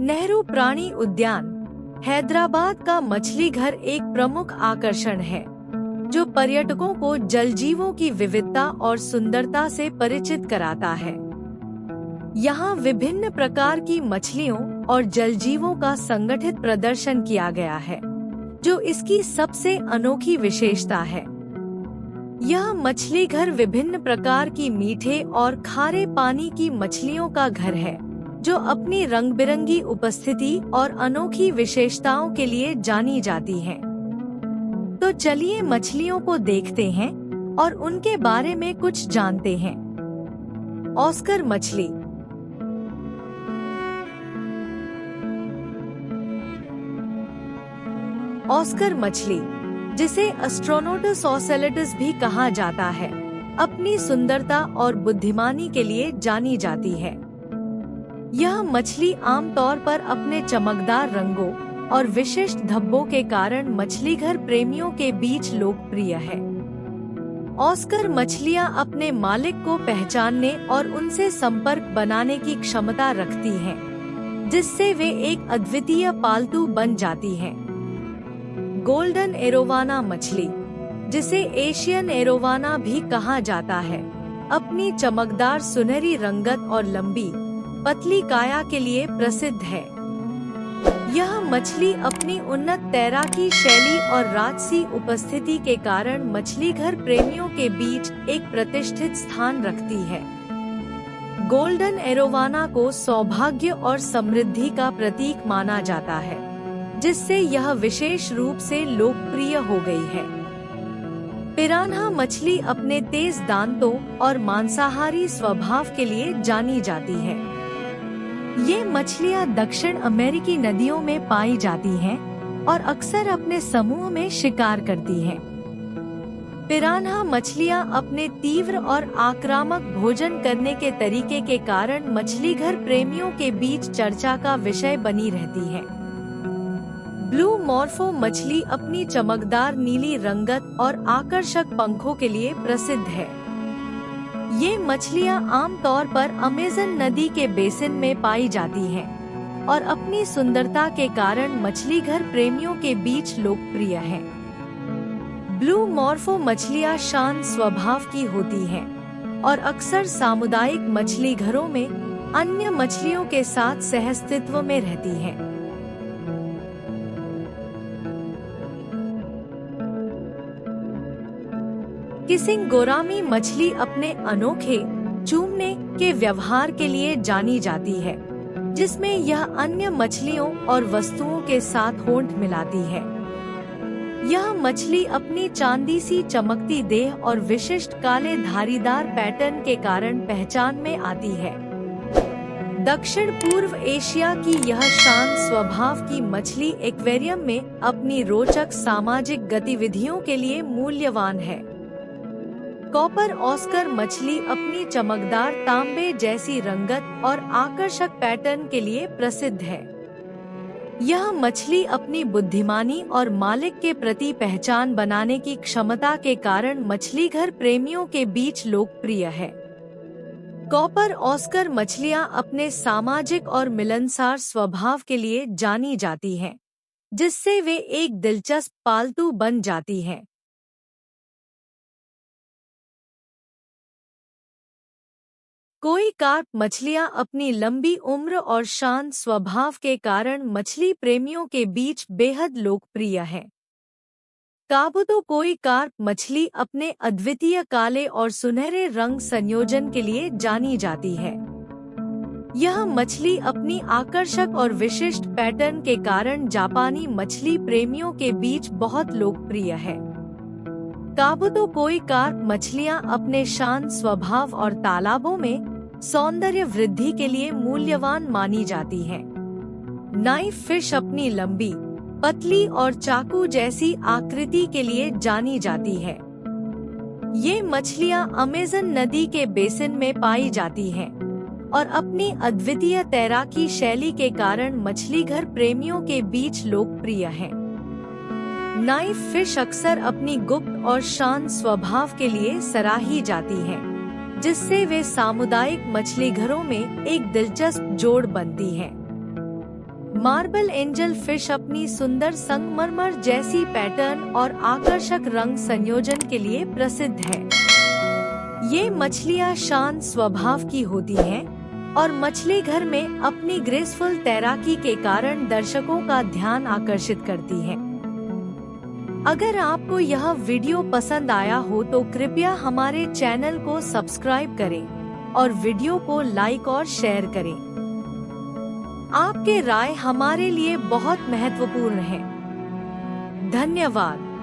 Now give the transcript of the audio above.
नेहरू प्राणी उद्यान हैदराबाद का मछली घर एक प्रमुख आकर्षण है, जो पर्यटकों को जलजीवों की विविधता और सुंदरता से परिचित कराता है। यहाँ विभिन्न प्रकार की मछलियों और जलजीवों का संगठित प्रदर्शन किया गया है, जो इसकी सबसे अनोखी विशेषता है। यह मछली घर विभिन्न प्रकार की मीठे और खारे पानी की मछलियों का घर है, जो अपनी रंग-बिरंगी उपस्थिति और अनोखी विशेषताओं के लिए जानी जाती हैं। तो चलिए मछलियों को देखते हैं और उनके बारे में कुछ जानते हैं। ऑस्कर मछली। ऑस्कर मछली, जिसे एस्ट्रोनोटस ओसेलेटस भी कहा जाता है, अपनी सुंदरता और बुद्धिमानी के लिए जानी जाती है। यह मछली आमतौर पर अपने चमकदार रंगों और विशिष्ट धब्बों के कारण मछलीघर प्रेमियों के बीच लोकप्रिय है। ऑस्कर मछलियां अपने मालिक को पहचानने और उनसे संपर्क बनाने की क्षमता रखती हैं, जिससे वे एक अद्वितीय पालतू बन जाती हैं। गोल्डन एरोवाना मछली, जिसे एशियन एरोवाना भी कहा जाता है, अपनी चमकदार सुनहरी रंगत और लंबी पतली काया के लिए प्रसिद्ध है। यह मछली अपनी उन्नत तैराकी शैली और राजसी उपस्थिति के कारण मछलीघर प्रेमियों के बीच एक प्रतिष्ठित स्थान रखती है। गोल्डन एरोवाना को सौभाग्य और समृद्धि का प्रतीक माना जाता है, जिससे यह विशेष रूप से लोकप्रिय हो गई है। पिरान्हा मछली अपने तेज दांतों और मांसाहारी स्वभाव के लिए जानी जाती है। ये मछलियाँ दक्षिण अमेरिकी नदियों में पाई जाती हैं और अक्सर अपने समूह में शिकार करती हैं। पिरान्हा मछलियाँ अपने तीव्र और आक्रामक भोजन करने के तरीके के कारण मछलीघर प्रेमियों के बीच चर्चा का विषय बनी रहती हैं। ब्लू मॉर्फो मछली अपनी चमकदार नीली रंगत और आकर्षक पंखों के लिए प्रसिद्ध है। ये मछलियाँ आमतौर पर अमेज़न नदी के बेसिन में पाई जाती हैं और अपनी सुंदरता के कारण मछलीघर प्रेमियों के बीच लोकप्रिय हैं। ब्लू मॉर्फो मछलियाँ शांत स्वभाव की होती हैं और अक्सर सामुदायिक मछली घरों में अन्य मछलियों के साथ सहअस्तित्व में रहती हैं। किसिंग गोरामी मछली अपने अनोखे चूमने के व्यवहार के लिए जानी जाती है, जिसमें यह अन्य मछलियों और वस्तुओं के साथ होंठ मिलाती है। यह मछली अपनी चांदी सी चमकती देह और विशिष्ट काले धारीदार पैटर्न के कारण पहचान में आती है। दक्षिण पूर्व एशिया की यह शांत स्वभाव की मछली एक्वेरियम में अपनी रोचक सामाजिक गतिविधियों के लिए मूल्यवान है। कॉपर ऑस्कर मछली अपनी चमकदार तांबे जैसी रंगत और आकर्षक पैटर्न के लिए प्रसिद्ध है। यह मछली अपनी बुद्धिमानी और मालिक के प्रति पहचान बनाने की क्षमता के कारण मछलीघर प्रेमियों के बीच लोकप्रिय है। कॉपर ऑस्कर मछलियां अपने सामाजिक और मिलनसार स्वभाव के लिए जानी जाती हैं, जिससे वे एक दिलचस्प पालतू बन जाती हैं। कोई कार्प मछलियां अपनी लंबी उम्र और शांत स्वभाव के कारण मछली प्रेमियों के बीच बेहद लोकप्रिय है। काबुतो कोई कार्प मछली अपने अद्वितीय काले और सुनहरे रंग संयोजन के लिए जानी जाती है। यह मछली अपनी आकर्षक और विशिष्ट पैटर्न के कारण जापानी मछली प्रेमियों के बीच बहुत लोकप्रिय है। काबुतो कोई कार्प मछलियां अपने शांत स्वभाव और तालाबों में सौंदर्य वृद्धि के लिए मूल्यवान मानी जाती हैं। नाइफ फिश अपनी लंबी, पतली और चाकू जैसी आकृति के लिए जानी जाती है। ये मछलियां अमेज़न नदी के बेसिन में पाई जाती हैं और अपनी अद्वितीय तैराकी शैली के कारण मछलीघर प्रेमियों के बीच लोकप्रिय हैं। नाइफ फिश अक्सर अपनी गुप्त और शांत स्वभाव के लिए सराही जाती हैं, जिससे वे सामुदायिक मछलीघरों में एक दिलचस्प जोड़ बनती हैं। मार्बल एंजल फिश अपनी सुंदर संगमरमर जैसी पैटर्न और आकर्षक रंग संयोजन के लिए प्रसिद्ध है। ये मछलियाँ शांत स्वभाव की होती हैं और मछली घर में अपनी ग्रेसफुल तैराकी के कारण दर्शकों का ध्यान आकर्षित करती हैं। अगर आपको यह वीडियो पसंद आया हो तो कृपया हमारे चैनल को सब्सक्राइब करें और वीडियो को लाइक और शेयर करें। आपके राय हमारे लिए बहुत महत्वपूर्ण है। धन्यवाद।